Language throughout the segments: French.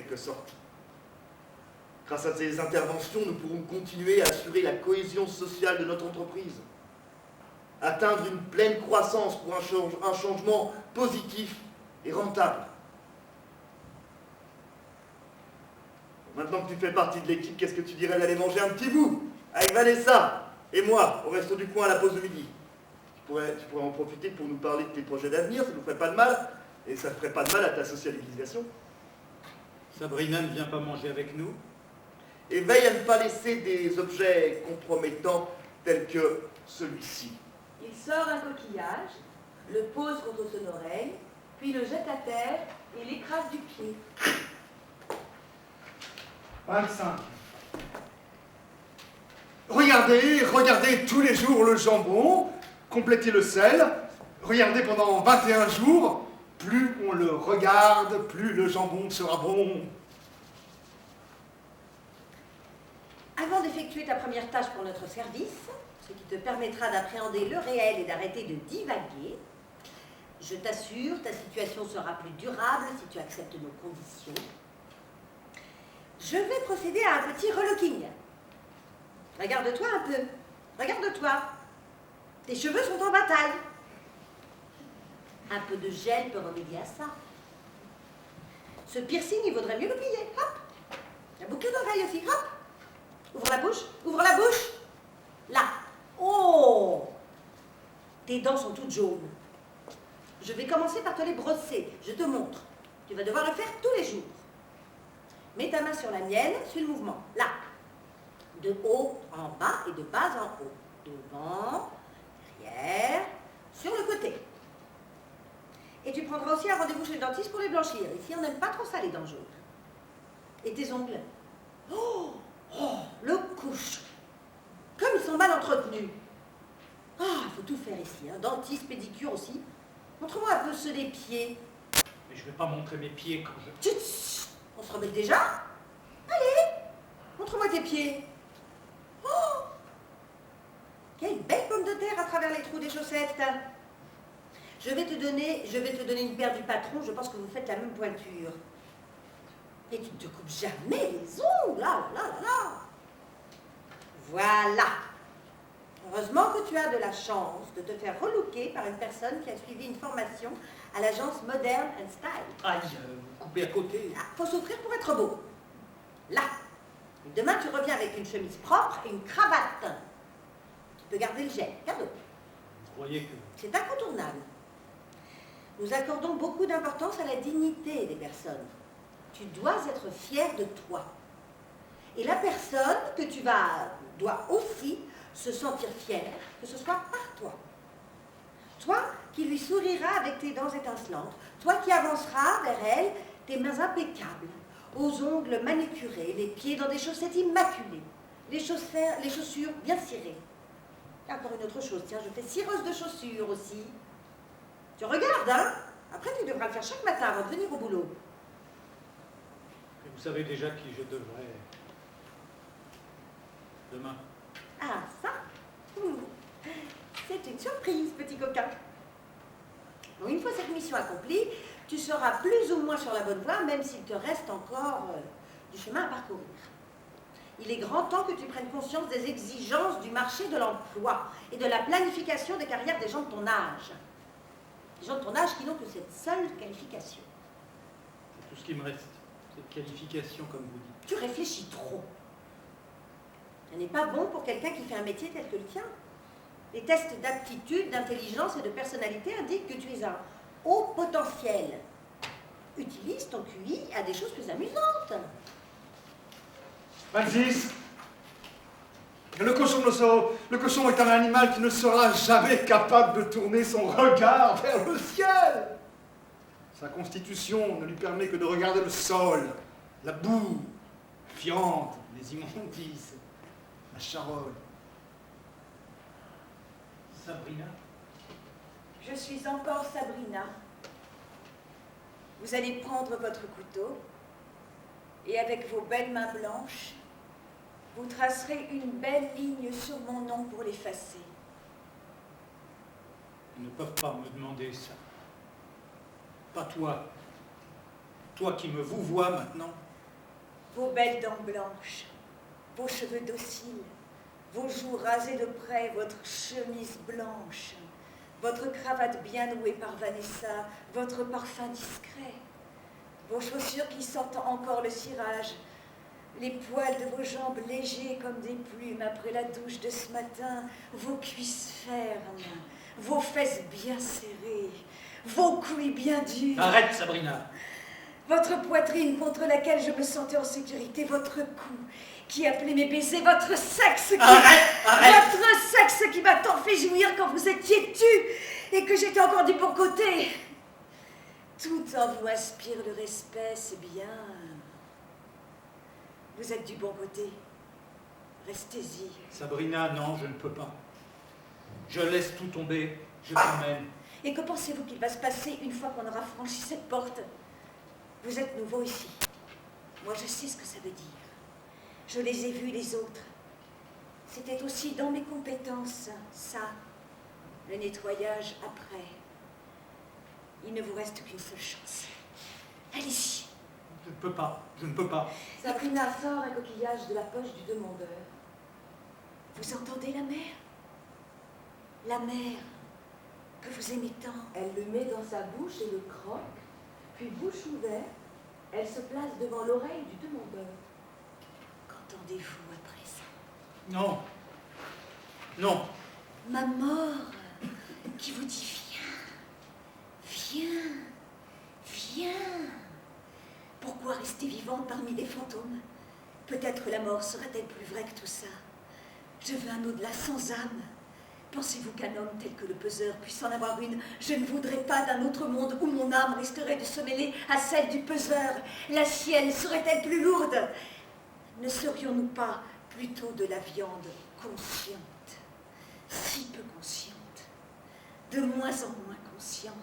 quelque sorte. Grâce à ces interventions, nous pourrons continuer à assurer la cohésion sociale de notre entreprise, atteindre une pleine croissance pour un changement positif et rentable. Maintenant que tu fais partie de l'équipe, qu'est-ce que tu dirais d'aller manger un petit bout avec Vanessa et moi au resto du coin à la pause de midi? Tu pourrais en profiter pour nous parler de tes projets d'avenir, ça ne nous ferait pas de mal, et ça ne ferait pas de mal à ta socialisation. Sabrina ne vient pas manger avec nous? Et veille à ne pas laisser des objets compromettants tels que celui-ci. Il sort un coquillage, le pose contre son oreille, puis le jette à terre et l'écrase du pied. 25. Regardez tous les jours le jambon, complétez le sel, regardez pendant 21 jours, plus on le regarde, plus le jambon sera bon. Avant d'effectuer ta première tâche pour notre service, ce qui te permettra d'appréhender le réel et d'arrêter de divaguer, je t'assure, ta situation sera plus durable si tu acceptes nos conditions. Je vais procéder à un petit relooking. Regarde-toi un peu. Regarde-toi. Tes cheveux sont en bataille. Un peu de gel peut remédier à ça. Ce piercing, il vaudrait mieux l'oublier. Hop. La boucle d'oreille aussi. Hop. Ouvre la bouche. Ouvre la bouche. Là. Oh. Tes dents sont toutes jaunes. Je vais commencer par te les brosser. Je te montre. Tu vas devoir le faire tous les jours. Mets ta main sur la mienne, suis le mouvement. Là. De haut en bas et de bas en haut. Devant, derrière, sur le côté. Et tu prendras aussi un rendez-vous chez le dentiste pour les blanchir. Ici, on n'aime pas trop ça, les dents jaunes. Et tes ongles. Oh, le couche. Comme ils sont mal entretenus. Ah, il faut tout faire ici. Hein. Dentiste, pédicure aussi. Montre-moi un peu ceux des pieds. Mais je ne vais pas montrer mes pieds quand je... Tchut. On se remet déjà? Allez, montre-moi tes pieds. Oh, quelle belle pomme de terre à travers les trous des chaussettes. Je vais te donner une paire du patron, je pense que vous faites la même pointure. Et tu ne te coupes jamais les ongles, là, là, là, là. Voilà. Heureusement que tu as de la chance de te faire relooker par une personne qui a suivi une formation à l'agence Modern and Style. Aïe, coupé à côté. Il faut s'offrir pour être beau. Là. Et demain, tu reviens avec une chemise propre et une cravate. Tu peux garder le gel. Cadeau. Vous croyez que... C'est incontournable. Nous accordons beaucoup d'importance à la dignité des personnes. Tu dois être fier de toi. Et la personne que tu vas doit aussi se sentir fière que ce soit par toi. Toi qui lui souriras avec tes dents étincelantes, toi qui avanceras vers elle, tes mains impeccables, aux ongles manucurés, les pieds dans des chaussettes immaculées, les chaussures bien cirées. Et encore une autre chose, tiens, je fais cireuse de chaussures aussi. Tu regardes, hein? Après, tu devras le faire chaque matin avant de venir au boulot. Et vous savez déjà qui je devrais... demain. Ah, ça? C'est une surprise, petit coquin. Donc, une fois cette mission accomplie, tu seras plus ou moins sur la bonne voie, même s'il te reste encore du chemin à parcourir. Il est grand temps que tu prennes conscience des exigences du marché de l'emploi et de la planification des carrières des gens de ton âge. Des gens de ton âge qui n'ont que cette seule qualification. C'est tout ce qui me reste. Cette qualification, comme vous dites. Tu réfléchis trop. Ce n'est pas bon pour quelqu'un qui fait un métier tel que le tien. Les tests d'aptitude, d'intelligence et de personnalité indiquent que tu es un haut potentiel. Utilise ton QI à des choses plus amusantes. 26. Le cochon est un animal qui ne sera jamais capable de tourner son regard vers le ciel. Sa constitution ne lui permet que de regarder le sol, la boue, la fiente, les immondices, la charogne. Sabrina? Je suis encore Sabrina. Vous allez prendre votre couteau et avec vos belles mains blanches, vous tracerez une belle ligne sur mon nom pour l'effacer. Ils ne peuvent pas me demander ça. Pas toi. Toi qui me vous vois maintenant. vos belles dents blanches, vos cheveux dociles, vos joues rasées de près, votre chemise blanche, votre cravate bien nouée par Vanessa, votre parfum discret, vos chaussures qui sentent encore le cirage, les poils de vos jambes légers comme des plumes après la douche de ce matin, vos cuisses fermes, vos fesses bien serrées, vos couilles bien dures. Arrête, Sabrina. Votre poitrine contre laquelle je me sentais en sécurité, votre cou qui appelait mes baisers, votre sexe qui... Votre sexe qui m'a tant fait jouir quand vous étiez tu et que j'étais encore du bon côté. Tout en vous inspire le respect, c'est bien. Vous êtes du bon côté. Restez-y. Sabrina, non, je ne peux pas. Je laisse tout tomber, je t'emmène. Et que pensez-vous qu'il va se passer une fois qu'on aura franchi cette porte? Vous êtes nouveau ici. Moi, je sais ce que ça veut dire. Je les ai vus, les autres. C'était aussi dans mes compétences, ça. Le nettoyage après. Il ne vous reste qu'une seule chance. Allez-y. Je ne peux pas, je ne peux pas. Sabrina sort un coquillage de la poche du demandeur. Vous entendez la mer? La mer que vous aimez tant. Elle le met dans sa bouche et le croque, puis bouche ouverte, elle se place devant l'oreille du demandeur. Qu'entendez-vous après ça? Non. Non. Ma mort qui vous dit viens, viens. Pourquoi rester vivante parmi des fantômes? Peut-être la mort sera-t-elle plus vraie que tout ça. Je veux un au-delà sans âme. Pensez-vous qu'un homme tel que le peseur puisse en avoir une? Je ne voudrais pas d'un autre monde où mon âme risquerait de se mêler à celle du peseur. La sienne serait-elle plus lourde? Ne serions-nous pas plutôt de la viande consciente? Si peu consciente, de moins en moins consciente.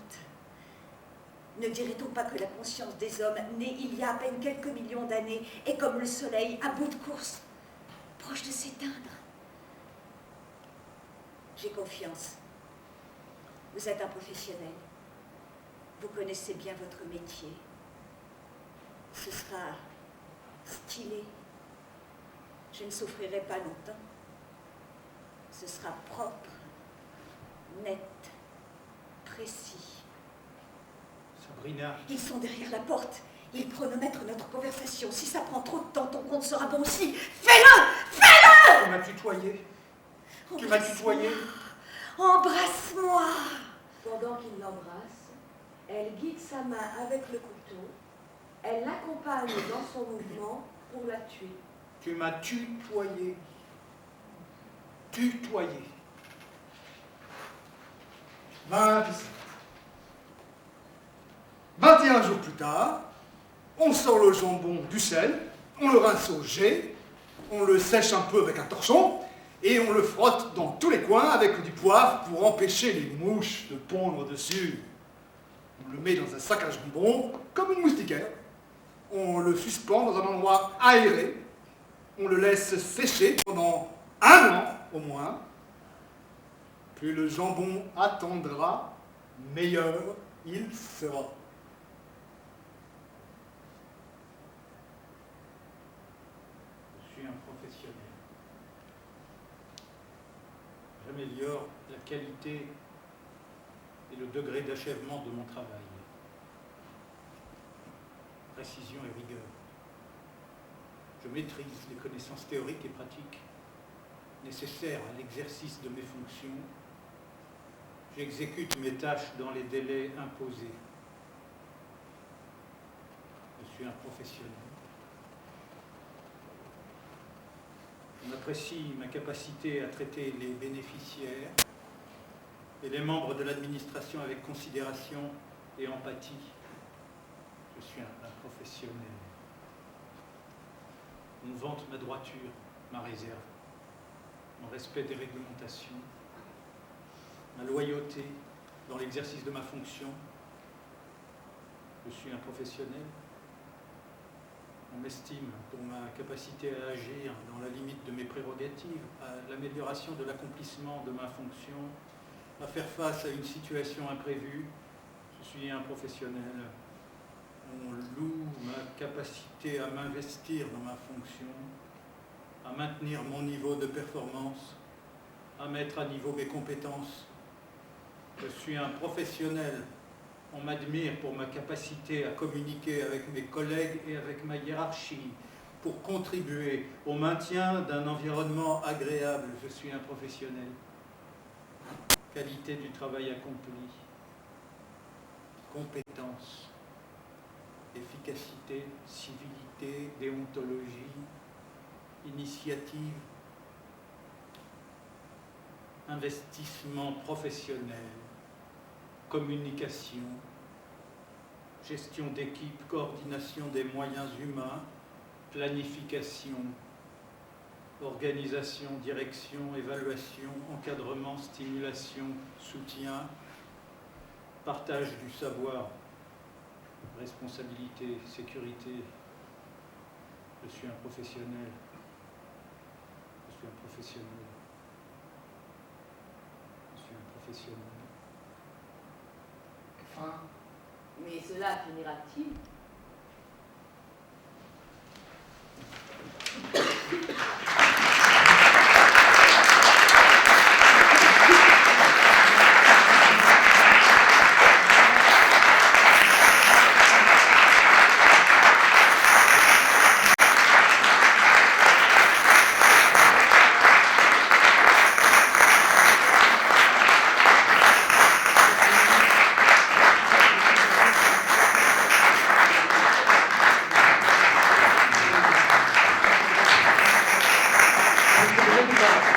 Ne dirait-on pas que la conscience des hommes, née il y a à peine quelques millions d'années, est comme le soleil à bout de course, proche de s'éteindre? J'ai confiance. Vous êtes un professionnel. Vous connaissez bien votre métier. Ce sera stylé. Je ne souffrirai pas longtemps. Ce sera propre, net, précis. Sabrina. Ils sont derrière la porte. Ils chronomètrent notre conversation. Si ça prend trop de temps, ton compte sera bon aussi. Fais-le! Tu m'as tutoyé. Tu m'as tutoyé. Embrasse-moi! Pendant qu'il l'embrasse, elle guide sa main avec le couteau, elle l'accompagne dans son mouvement pour la tuer. Tu m'as tutoyé. Tutoyé. 27. 21 jours plus tard, on sort le jambon du sel, on le rince au jet, on le sèche un peu avec un torchon, et on le frotte dans tous les coins avec du poivre pour empêcher les mouches de pondre dessus. On le met dans un sac à jambon, comme une moustiquaire. On le suspend dans un endroit aéré. On le laisse sécher pendant 1 an au moins. Plus le jambon attendra, meilleur il sera. Je suis un professionnel. J'améliore la qualité et le degré d'achèvement de mon travail. Précision et rigueur. Je maîtrise les connaissances théoriques et pratiques nécessaires à l'exercice de mes fonctions. J'exécute mes tâches dans les délais imposés. Je suis un professionnel. On apprécie ma capacité à traiter les bénéficiaires et les membres de l'administration avec considération et empathie. Je suis un professionnel. On vante ma droiture, ma réserve, mon respect des réglementations, ma loyauté dans l'exercice de ma fonction. Je suis un professionnel. On m'estime pour ma capacité à agir dans la limite de mes prérogatives, à l'amélioration de l'accomplissement de ma fonction, à faire face à une situation imprévue. Je suis un professionnel. On loue ma capacité à m'investir dans ma fonction, à maintenir mon niveau de performance, à mettre à niveau mes compétences. Je suis un professionnel. On m'admire pour ma capacité à communiquer avec mes collègues et avec ma hiérarchie, pour contribuer au maintien d'un environnement agréable. Je suis un professionnel. Qualité du travail accompli, compétence, efficacité, civilité, déontologie, initiative, investissement professionnel, communication, gestion d'équipe, coordination des moyens humains, planification, organisation, direction, évaluation, encadrement, stimulation, soutien, partage du savoir, responsabilité, sécurité. Je suis un professionnel. Je suis un professionnel. Je suis un professionnel. Mais cela finira-t-il? Merci.